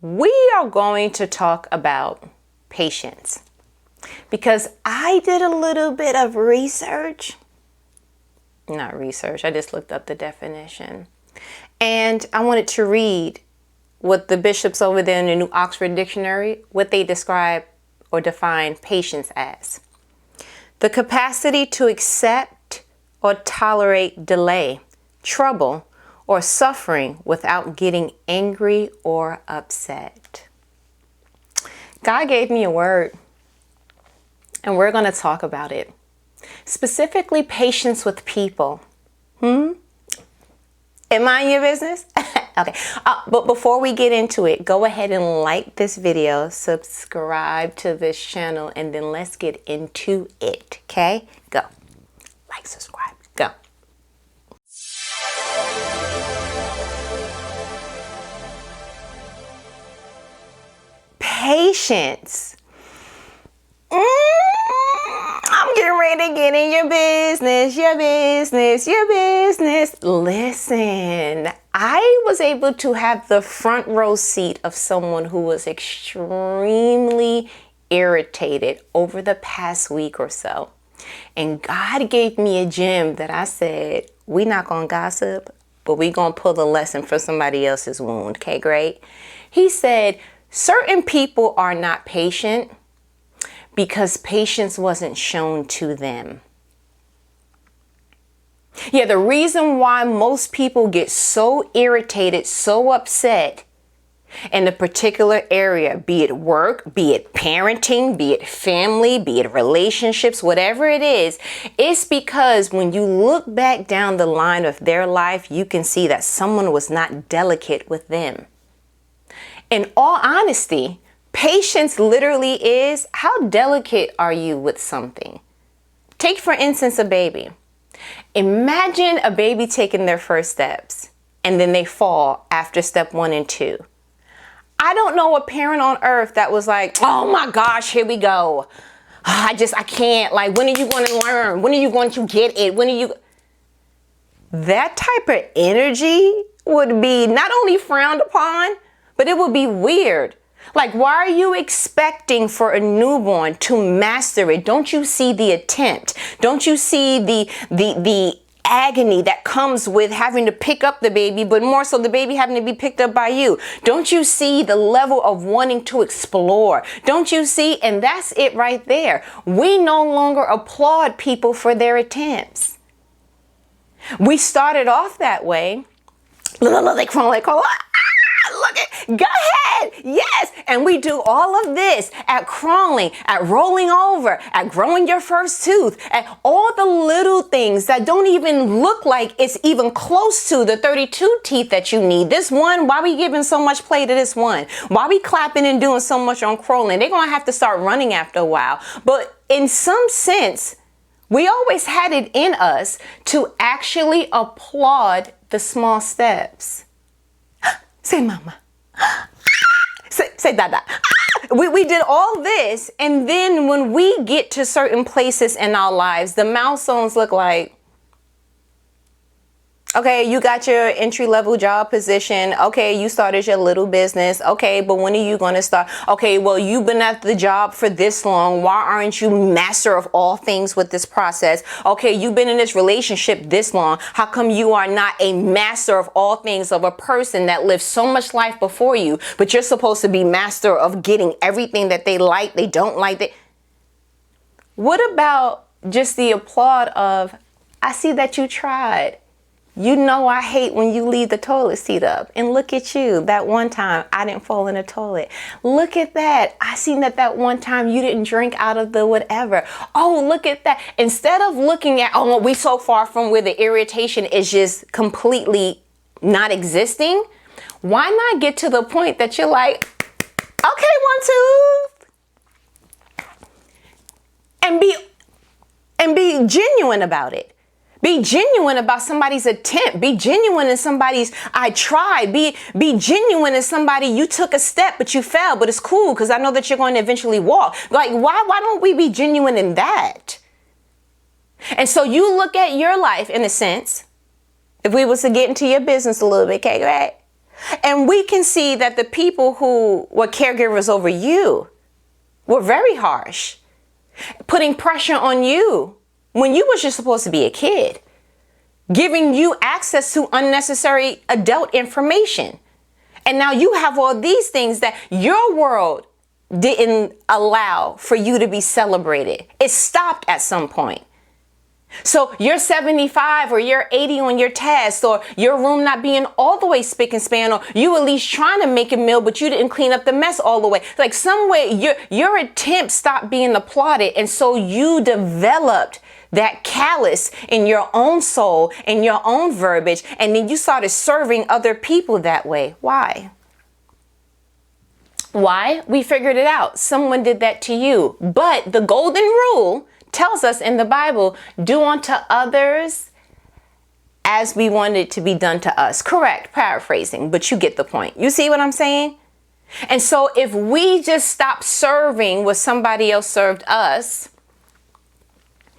we are going to talk about patience because I did a little bit of research. Not research, I just looked up the definition. And I wanted to read what the bishops over there in the New Oxford Dictionary, what they describe or define patience as. The capacity to accept or tolerate delay, trouble, or suffering without getting angry or upset. God gave me a word, and we're going to talk about it. Specifically, patience with people. Am I in your business? Okay. But before we get into it, go ahead and like this video, subscribe to this channel, and then let's get into it. Okay? Go. Like, subscribe. Go. Patience. I'm getting ready to get in your business. Listen, I was able to have the front row seat of someone who was extremely irritated over the past week or so. And God gave me a gem that I said, we're not going to gossip, but we're going to pull the lesson from somebody else's wound. Okay, great. He said, certain people are not patient because patience wasn't shown to them. Yeah, the reason why most people get so irritated, so upset in a particular area, be it work, be it parenting, be it family, be it relationships, whatever it is, it's because when you look back down the line of their life, you can see that someone was not delicate with them. In all honesty, patience literally is, how delicate are you with something? Take, for instance, a baby. Imagine a baby taking their first steps and then they fall after step 1 and 2. I don't know a parent on earth that was like, oh my gosh, here we go. I can't. Like, when are you going to learn? When are you going to get it? That type of energy would be not only frowned upon, but it would be weird. Like, why are you expecting for a newborn to master it? Don't you see the attempt? Don't you see the agony that comes with having to pick up the baby, but more so the baby having to be picked up by you? Don't you see the level of wanting to explore? Don't you see? And that's it right there. We no longer applaud people for their attempts. We started off that way. They crawl like, look at, go ahead, yes. And we do all of this at crawling, at rolling over, at growing your first tooth, at all the little things that don't even look like it's even close to the 32 teeth that you need. This one, why we giving so much play to this one? Why we clapping and doing so much on crawling? They're going to have to start running after a while. But in some sense, we always had it in us to actually applaud the small steps. Say mama. Say dada. We did all this, and then when we get to certain places in our lives, the milestones look like, okay, you got your entry-level job position. Okay, you started your little business. Okay, but when are you going to start? Okay, well, you've been at the job for this long. Why aren't you master of all things with this process? Okay, you've been in this relationship this long. How come you are not a master of all things of a person that lived so much life before you, but you're supposed to be master of getting everything that they like, they don't like? What about just the applaud of, I see that you tried. You know I hate when you leave the toilet seat up. And look at you. That one time I didn't fall in the toilet. Look at that. I seen that one time you didn't drink out of the whatever. Oh, look at that. Instead of looking at, oh, we so far from where the irritation is just completely not existing, why not get to the point that you're like, okay, 1, 2, and be genuine about it. Be genuine about somebody's attempt. Be genuine in somebody's, I tried. Be genuine in somebody, you took a step, but you fell, but it's cool because I know that you're going to eventually walk. Like, why don't we be genuine in that? And so you look at your life in a sense, if we was to get into your business a little bit, okay, right? And we can see that the people who were caregivers over you were very harsh, putting pressure on you when you were just supposed to be a kid, giving you access to unnecessary adult information. And now you have all these things that your world didn't allow for you to be celebrated. It stopped at some point. So you're 75 or you're 80 on your test, or your room not being all the way spick and span, or you at least trying to make a meal, but you didn't clean up the mess all the way. Like some way your attempt stopped being applauded. And so you developed that callous in your own soul, in your own verbiage. And then you started serving other people that way. Why? Why? We figured it out. Someone did that to you. But the golden rule tells us in the Bible, do unto others as we want it to be done to us. Correct, paraphrasing, but you get the point. You see what I'm saying? And so if we just stop serving what somebody else served us,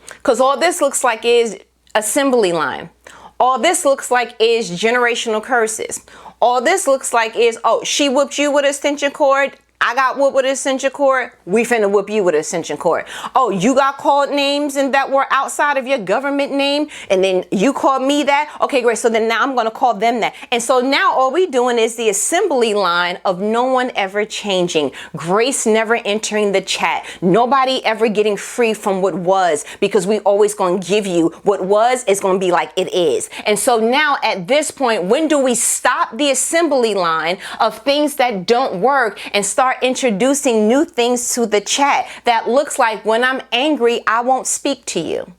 because all this looks like is assembly line. All this looks like is generational curses. All this looks like is, oh, she whooped you with an extension cord. I got whooped with an extension cord. We finna whoop you with an extension cord. Oh, you got called names and that were outside of your government name, and then you called me that. Okay, great. So then now I'm gonna call them that. And so now all we doing is the assembly line of no one ever changing. Grace never entering the chat. Nobody ever getting free from what was, because we always gonna give you what was is gonna be like it is. And so now at this point, when do we stop the assembly line of things that don't work and start introducing new things to the chat that looks like, when I'm angry, I won't speak to you.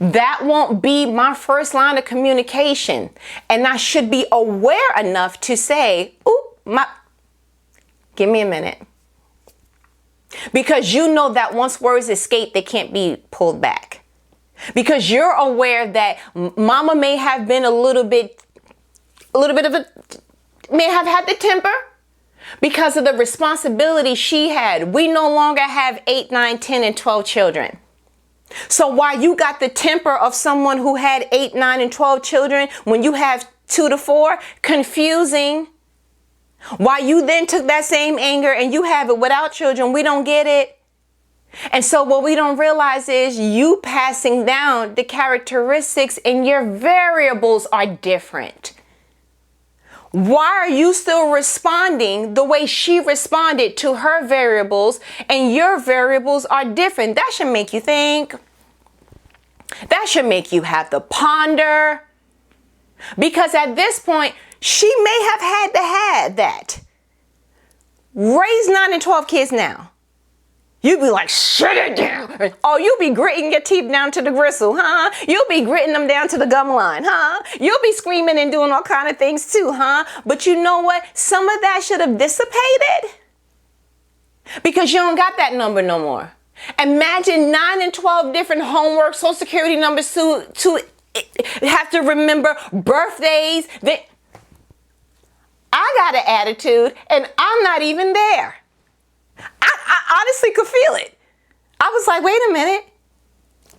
That won't be my first line of communication. And I should be aware enough to say, give me a minute. Because you know that once words escape, they can't be pulled back. Because you're aware that mama may have been may have had the temper. Because of the responsibility she had. We no longer have 8, 9, 10, and 12 children. So while you got the temper of someone who had 8, 9, and 12 children, when you have 2 to 4, confusing. While you then took that same anger and you have it without children, we don't get it. And so what we don't realize is you passing down the characteristics, and your variables are different. Why are you still responding the way she responded to her variables, and your variables are different? That should make you think. That should make you have to ponder. Because at this point, she may have had to have that. Raise 9 and 12 kids now. You'd be like, shut it down. Oh, you'll be gritting your teeth down to the gristle, huh? You'll be gritting them down to the gum line, huh? You'll be screaming and doing all kind of things too, huh? But you know what? Some of that should have dissipated, because you don't got that number no more. Imagine 9 and 12 different homework, social security numbers to have to remember, birthdays. I got an attitude and I'm not even there. I honestly could feel it. I was like, wait a minute.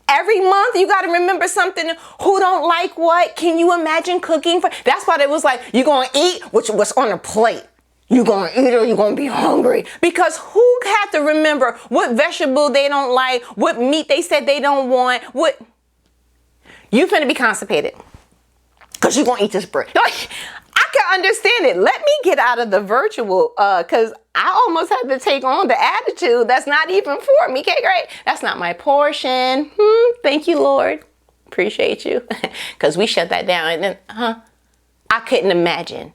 Every month you got to remember something. Who don't like what? Can you imagine cooking for? That's why it was like, you're going to eat what's on the plate. You're going to eat or you're going to be hungry. Because who had to remember what vegetable they don't like, what meat they said they don't want, what? You finna be constipated because you're going to eat this bread. I can understand it. Let me get out of the virtual, because I almost had to take on the attitude that's not even for me. Okay, great. That's not my portion. Thank you, Lord. Appreciate you. Because we shut that down. And then, I couldn't imagine.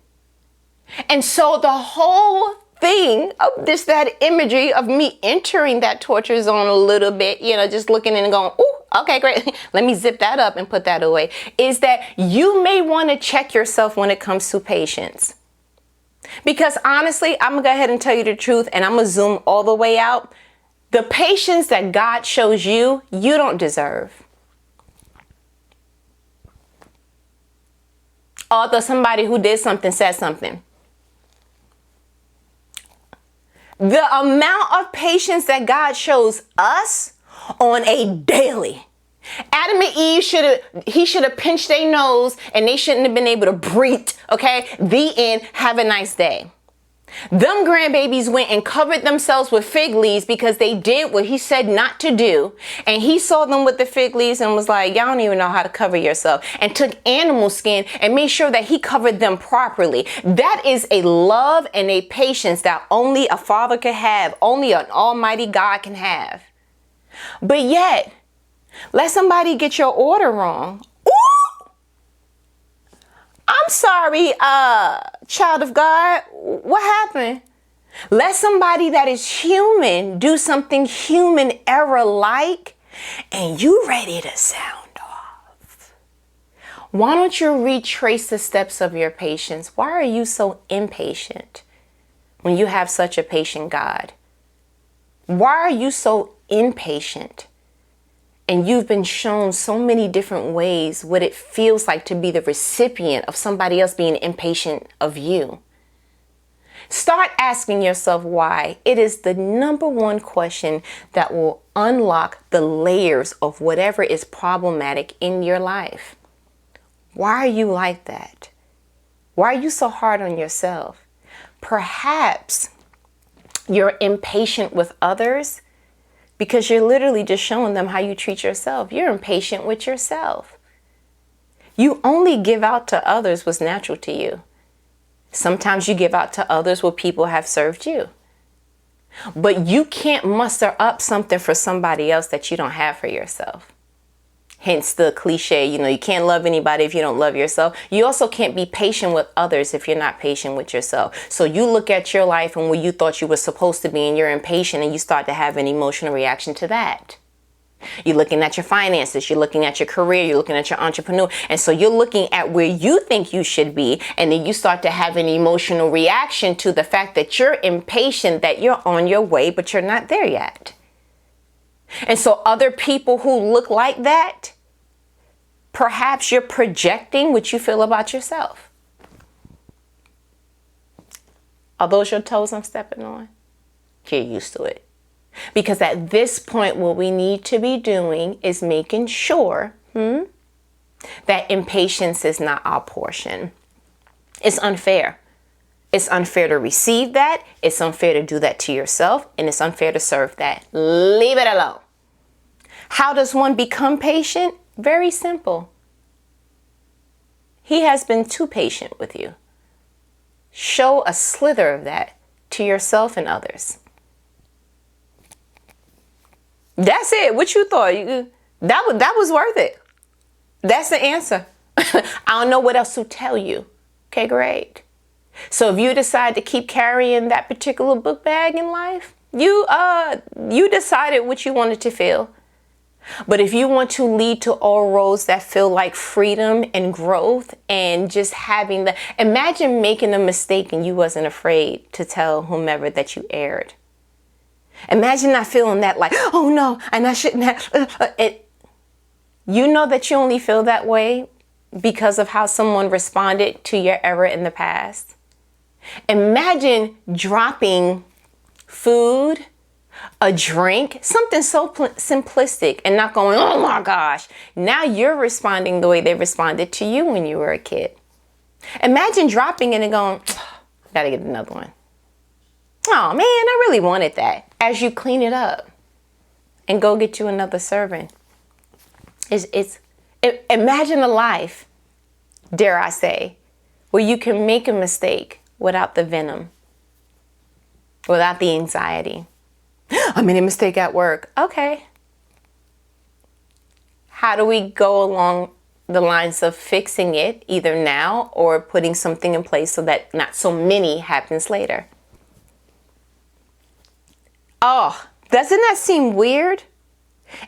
And so the whole thing of that imagery of me entering that torture zone a little bit, just looking in and going, ooh, okay, great. Let me zip that up and put that away. Is that you may want to check yourself when it comes to patience. Because honestly, I'm going to go ahead and tell you the truth, and I'm going to zoom all the way out. The patience that God shows you, you don't deserve. Although somebody who did something said something. The amount of patience that God shows us on a daily Adam and Eve should have pinched their nose and they shouldn't have been able to breathe. Okay. The end. Have a nice day. Them grandbabies went and covered themselves with fig leaves because they did what he said not to do. And he saw them with the fig leaves and was like, y'all don't even know how to cover yourself, and took animal skin and made sure that he covered them properly. That is a love and a patience that only a father can have, only an almighty God can have. But yet, let somebody get your order wrong. Ooh! I'm sorry, child of God, what happened? Let somebody that is human do something human error-like, and you ready to sound off. Why don't you retrace the steps of your patience? Why are you so impatient when you have such a patient God? Why are you so impatient? And you've been shown so many different ways what it feels like to be the recipient of somebody else being impatient of you. Start asking yourself why. It is the number one question that will unlock the layers of whatever is problematic in your life. Why are you like that? Why are you so hard on yourself? Perhaps you're impatient with others because you're literally just showing them how you treat yourself. You're impatient with yourself. You only give out to others what's natural to you. Sometimes you give out to others what people have served you. But you can't muster up something for somebody else that you don't have for yourself. Hence the cliche, you can't love anybody if you don't love yourself. You also can't be patient with others if you're not patient with yourself. So you look at your life and where you thought you were supposed to be and you're impatient and you start to have an emotional reaction to that. You're looking at your finances, you're looking at your career, you're looking at your entrepreneur. And so you're looking at where you think you should be. And then you start to have an emotional reaction to the fact that you're impatient, that you're on your way, but you're not there yet. And so other people who look like that, perhaps you're projecting what you feel about yourself. Are those your toes I'm stepping on? Get used to it. Because at this point, what we need to be doing is making sure that impatience is not our portion. It's unfair. It's unfair to receive that. It's unfair to do that to yourself. And it's unfair to serve that. Leave it alone. How does one become patient? Very simple. He has been too patient with you. Show a slither of that to yourself and others. That's it. What you thought? That was worth it. That's the answer. I don't know what else to tell you. Okay, great. So if you decide to keep carrying that particular book bag in life, you decided what you wanted to feel. But if you want to lead to all roads that feel like freedom and growth and just having imagine making a mistake and you wasn't afraid to tell whomever that you erred. Imagine not feeling that like, oh no, and I shouldn't have. You know that you only feel that way because of how someone responded to your error in the past. Imagine dropping food, a drink, something so simplistic and not going, oh my gosh. Now you're responding the way they responded to you when you were a kid. Imagine dropping it and going, I gotta get another one. Oh man, I really wanted that. As you clean it up and go get you another serving. Imagine a life, dare I say, where you can make a mistake without the venom, without the anxiety. I made a mistake at work. Okay. How do we go along the lines of fixing it either now or putting something in place so that not so many happens later? Oh, doesn't that seem weird?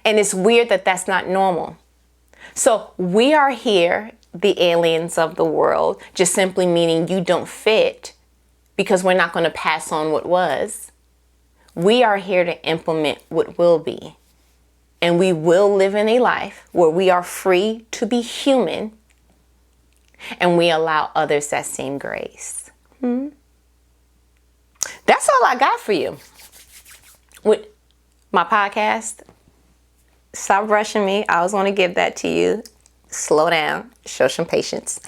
And it's weird that that's not normal. So we are here, the aliens of the world, just simply meaning you don't fit because we're not going to pass on what was. We are here to implement what will be. And we will live in a life where we are free to be human and we allow others that same grace. That's all I got for you with my podcast. Stop rushing me. I always want to give that to you. Slow down. Show some patience.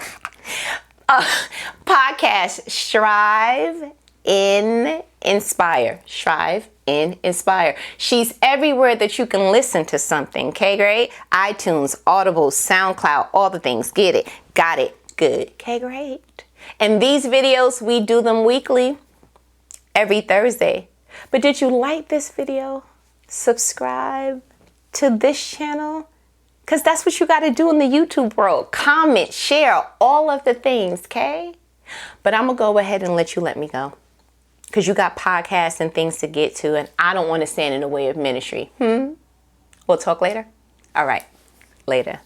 Podcast, Strive in Inspire. Strive in Inspire. She's everywhere that you can listen to something. Okay, great? iTunes, Audible, SoundCloud, all the things. Get it. Got it. Good. Okay, great. And these videos, we do them weekly, every Thursday. But did you like this video? Subscribe to this channel? Because that's what you got to do in the YouTube world. Comment, share, all of the things, okay? But I'm going to go ahead and let me go. Because you got podcasts and things to get to, and I don't want to stand in the way of ministry. We'll talk later? All right. Later.